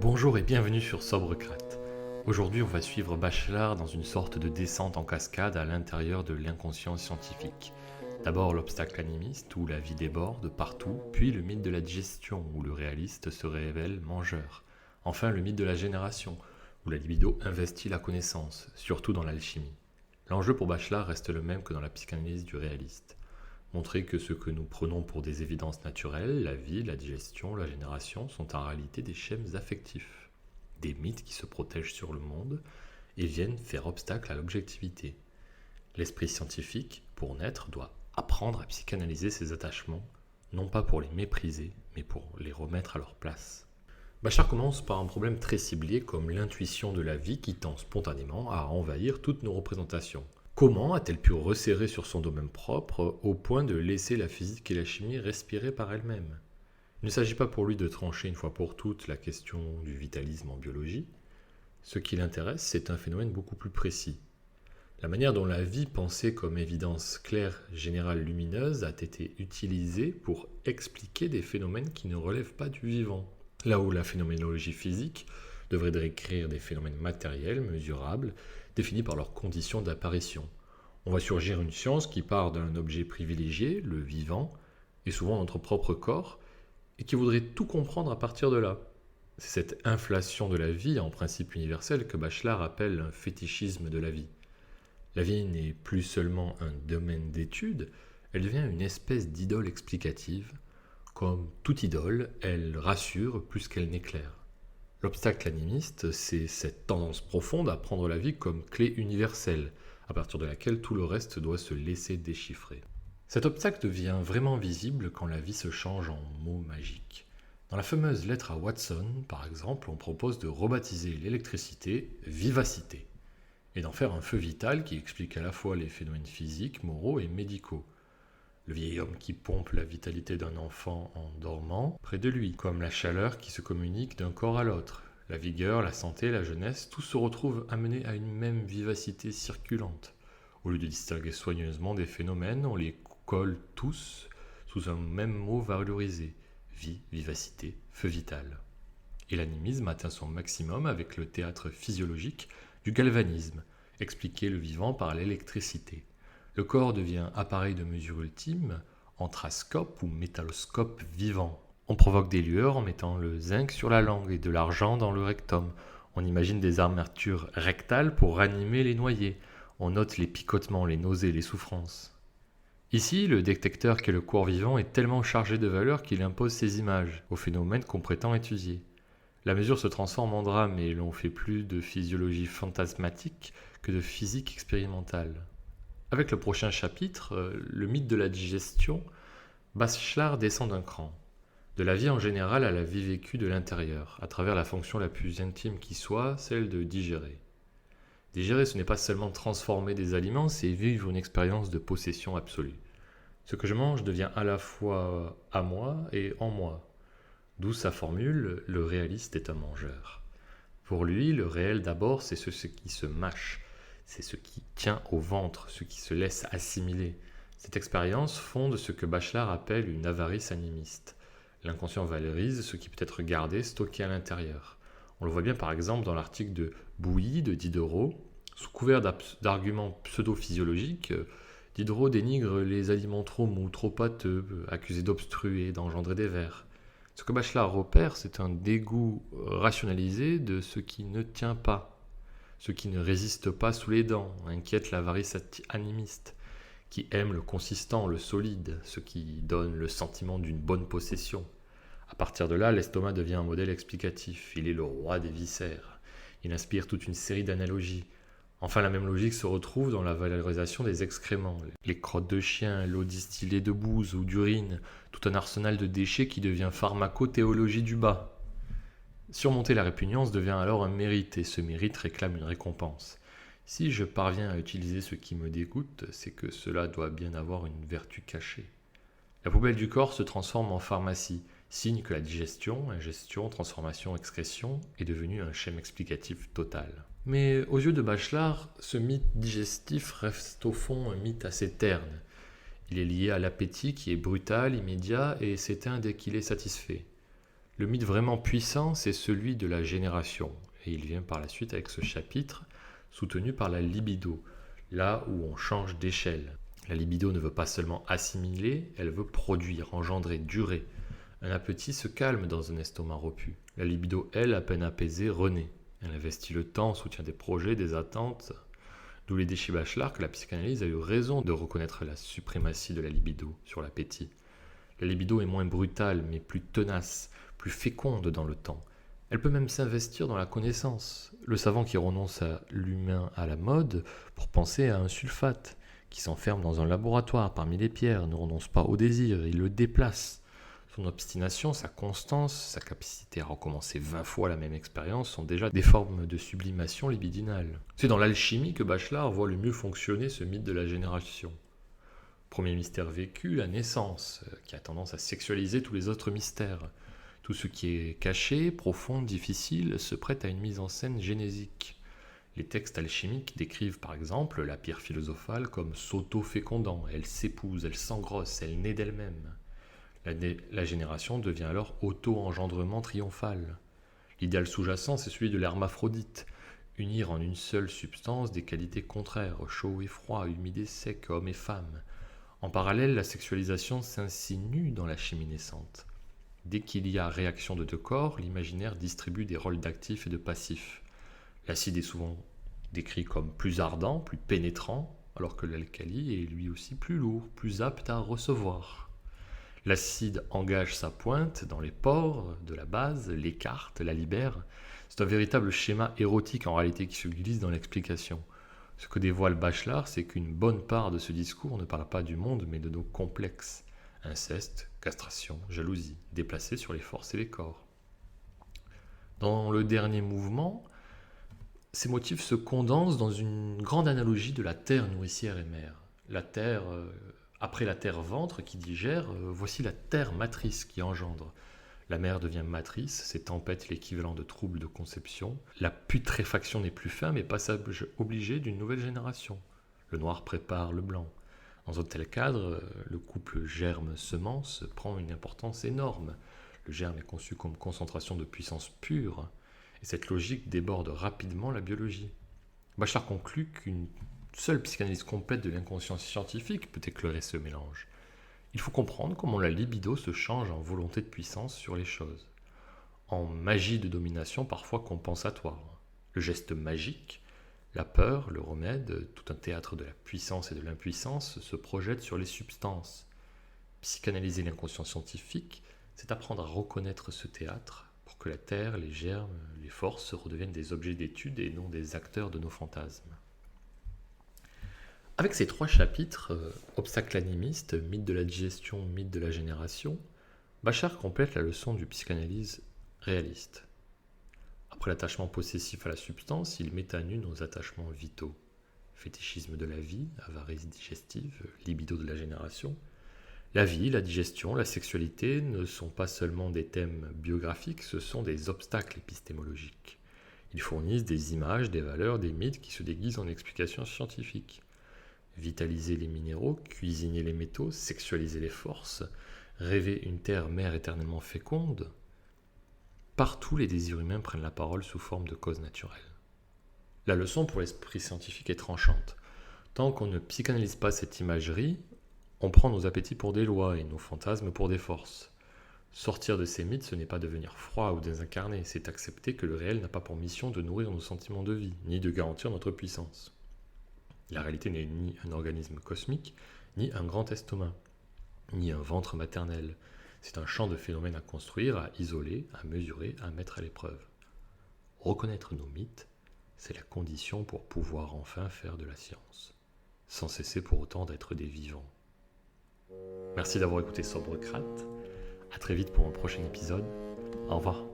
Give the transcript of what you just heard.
Bonjour et bienvenue sur Sobrecrate. Aujourd'hui, on va suivre Bachelard dans une sorte de descente en cascade à l'intérieur de l'inconscient scientifique. D'abord l'obstacle animiste où la vie déborde partout, puis le mythe de la digestion où le réaliste se révèle mangeur. Enfin le mythe de la génération où la libido investit la connaissance, surtout dans l'alchimie. L'enjeu pour Bachelard reste le même que dans la psychanalyse du réaliste. Montrer que ce que nous prenons pour des évidences naturelles, la vie, la digestion, la génération, sont en réalité des schèmes affectifs, des mythes qui se protègent sur le monde et viennent faire obstacle à l'objectivité. L'esprit scientifique, pour naître, doit apprendre à psychanalyser ses attachements, non pas pour les mépriser, mais pour les remettre à leur place. Bachelard commence par un problème très ciblé comme l'intuition de la vie qui tend spontanément à envahir toutes nos représentations. Comment a-t-elle pu resserrer sur son domaine propre au point de laisser la physique et la chimie respirer par elles-mêmes ? Il ne s'agit pas pour lui de trancher une fois pour toutes la question du vitalisme en biologie. Ce qui l'intéresse, c'est un phénomène beaucoup plus précis. La manière dont la vie, pensée comme évidence claire, générale, lumineuse, a été utilisée pour expliquer des phénomènes qui ne relèvent pas du vivant. Là où la phénoménologie physique devrait décrire des phénomènes matériels, mesurables, définis par leurs conditions d'apparition. On voit surgir une science qui part d'un objet privilégié, le vivant, et souvent notre propre corps, et qui voudrait tout comprendre à partir de là. C'est cette inflation de la vie en principe universel que Bachelard appelle un fétichisme de la vie. La vie n'est plus seulement un domaine d'étude, elle devient une espèce d'idole explicative. Comme toute idole, elle rassure plus qu'elle n'éclaire. L'obstacle animiste, c'est cette tendance profonde à prendre la vie comme clé universelle, à partir de laquelle tout le reste doit se laisser déchiffrer. Cet obstacle devient vraiment visible quand la vie se change en mots magiques. Dans la fameuse lettre à Watson, par exemple, on propose de rebaptiser l'électricité vivacité, et d'en faire un feu vital qui explique à la fois les phénomènes physiques, moraux et médicaux. Le vieil homme qui pompe la vitalité d'un enfant en dormant près de lui, comme la chaleur qui se communique d'un corps à l'autre. La vigueur, la santé, la jeunesse, tout se retrouve amené à une même vivacité circulante. Au lieu de distinguer soigneusement des phénomènes, on les colle tous sous un même mot valorisé. Vie, vivacité, feu vital. Et l'animisme atteint son maximum avec le théâtre physiologique du galvanisme, expliquer le vivant par l'électricité. Le corps devient appareil de mesure ultime, anthrascope ou métalloscope vivant. On provoque des lueurs en mettant le zinc sur la langue et de l'argent dans le rectum. On imagine des armatures rectales pour ranimer les noyés. On note les picotements, les nausées, les souffrances. Ici, le détecteur qu'est le corps vivant est tellement chargé de valeur qu'il impose ses images aux phénomènes qu'on prétend étudier. La mesure se transforme en drame et l'on fait plus de physiologie fantasmatique que de physique expérimentale. Avec le prochain chapitre, le mythe de la digestion, Bachelard descend d'un cran. De la vie en général à la vie vécue de l'intérieur, à travers la fonction la plus intime qui soit, celle de digérer. Digérer, ce n'est pas seulement transformer des aliments, c'est vivre une expérience de possession absolue. Ce que je mange devient à la fois à moi et en moi. D'où sa formule, le réaliste est un mangeur. Pour lui, le réel d'abord, c'est ce qui se mâche. C'est ce qui tient au ventre, ce qui se laisse assimiler. Cette expérience fonde ce que Bachelard appelle une avarice animiste. L'inconscient valorise ce qui peut être gardé, stocké à l'intérieur. On le voit bien par exemple dans l'article de Bouilly de Diderot. Sous couvert d'arguments pseudo-physiologiques, Diderot dénigre les aliments trop mous, trop pâteux, accusés d'obstruer, d'engendrer des vers. Ce que Bachelard repère, c'est un dégoût rationalisé de ce qui ne tient pas. Ce qui ne résiste pas sous les dents, inquiète l'avarice animiste, qui aime le consistant, le solide, ce qui donne le sentiment d'une bonne possession. À partir de là, l'estomac devient un modèle explicatif, il est le roi des viscères. Il inspire toute une série d'analogies. Enfin, la même logique se retrouve dans la valorisation des excréments. Les crottes de chien, l'eau distillée de bouse ou d'urine, tout un arsenal de déchets qui devient pharmacothéologie du bas. Surmonter la répugnance devient alors un mérite, et ce mérite réclame une récompense. Si je parviens à utiliser ce qui me dégoûte, c'est que cela doit bien avoir une vertu cachée. La poubelle du corps se transforme en pharmacie, signe que la digestion, ingestion, transformation, excrétion est devenue un schème explicatif total. Mais aux yeux de Bachelard, ce mythe digestif reste au fond un mythe assez terne. Il est lié à l'appétit qui est brutal, immédiat et s'éteint dès qu'il est satisfait. Le mythe vraiment puissant, c'est celui de la génération. Et il vient par la suite avec ce chapitre, soutenu par la libido, là où on change d'échelle. La libido ne veut pas seulement assimiler, elle veut produire, engendrer, durer. Un appétit se calme dans un estomac repu. La libido, elle, à peine apaisée, renaît. Elle investit le temps, soutient des projets, des attentes. D'où l'idée chez Bachelard que la psychanalyse a eu raison de reconnaître la suprématie de la libido sur l'appétit. La libido est moins brutale, mais plus tenace, plus féconde dans le temps. Elle peut même s'investir dans la connaissance. Le savant qui renonce à l'humain à la mode pour penser à un sulfate, qui s'enferme dans un laboratoire parmi les pierres, ne renonce pas au désir, il le déplace. Son obstination, sa constance, sa capacité à recommencer 20 fois la même expérience sont déjà des formes de sublimation libidinale. C'est dans l'alchimie que Bachelard voit le mieux fonctionner ce mythe de la génération. Premier mystère vécu, la naissance, qui a tendance à sexualiser tous les autres mystères. Tout ce qui est caché, profond, difficile, se prête à une mise en scène génésique. Les textes alchimiques décrivent par exemple la pierre philosophale comme s'auto-fécondant, elle s'épouse, elle s'engrosse, elle naît d'elle-même. La génération devient alors auto-engendrement triomphal. L'idéal sous-jacent, c'est celui de l'hermaphrodite, unir en une seule substance des qualités contraires, chaud et froid, humide et sec, homme et femme. En parallèle, la sexualisation s'insinue dans la chimie naissante. Dès qu'il y a réaction de deux corps, l'imaginaire distribue des rôles d'actifs et de passifs. L'acide est souvent décrit comme plus ardent, plus pénétrant, alors que l'alcali est lui aussi plus lourd, plus apte à recevoir. L'acide engage sa pointe dans les pores de la base, l'écarte, la libère. C'est un véritable schéma érotique en réalité qui se glisse dans l'explication. Ce que dévoile Bachelard, c'est qu'une bonne part de ce discours ne parle pas du monde, mais de nos complexes. Inceste, castration, jalousie, déplacés sur les forces et les corps. Dans le dernier mouvement, ces motifs se condensent dans une grande analogie de la terre nourricière et mère. La terre, après la terre ventre qui digère, voici la terre matrice qui engendre. La mère devient matrice, ces tempêtes l'équivalent de troubles de conception. La putréfaction n'est plus fin, mais passage obligé d'une nouvelle génération. Le noir prépare le blanc. Dans un tel cadre, le couple germe-semence prend une importance énorme. Le germe est conçu comme concentration de puissance pure, et cette logique déborde rapidement la biologie. Bachelard conclut qu'une seule psychanalyse complète de l'inconscient scientifique peut éclairer ce mélange. Il faut comprendre comment la libido se change en volonté de puissance sur les choses, en magie de domination parfois compensatoire. Le geste magique, la peur, le remède, tout un théâtre de la puissance et de l'impuissance se projette sur les substances. Psychanalyser l'inconscient scientifique, c'est apprendre à reconnaître ce théâtre pour que la terre, les germes, les forces redeviennent des objets d'étude et non des acteurs de nos fantasmes. Avec ces 3 chapitres, obstacle animiste, mythe de la digestion, mythe de la génération, Bachelard complète la leçon du psychanalyse réaliste. Après l'attachement possessif à la substance, il met à nu nos attachements vitaux. Fétichisme de la vie, avarice digestive, libido de la génération. La vie, la digestion, la sexualité ne sont pas seulement des thèmes biographiques, ce sont des obstacles épistémologiques. Ils fournissent des images, des valeurs, des mythes qui se déguisent en explications scientifiques. Vitaliser les minéraux, cuisiner les métaux, sexualiser les forces, rêver une terre-mère éternellement féconde. Partout, les désirs humains prennent la parole sous forme de causes naturelles. La leçon pour l'esprit scientifique est tranchante. Tant qu'on ne psychanalyse pas cette imagerie, on prend nos appétits pour des lois et nos fantasmes pour des forces. Sortir de ces mythes, ce n'est pas devenir froid ou désincarné, c'est accepter que le réel n'a pas pour mission de nourrir nos sentiments de vie, ni de garantir notre puissance. La réalité n'est ni un organisme cosmique, ni un grand estomac, ni un ventre maternel. C'est un champ de phénomènes à construire, à isoler, à mesurer, à mettre à l'épreuve. Reconnaître nos mythes, c'est la condition pour pouvoir enfin faire de la science, sans cesser pour autant d'être des vivants. Merci d'avoir écouté Sobrecrate. À très vite pour un prochain épisode. Au revoir.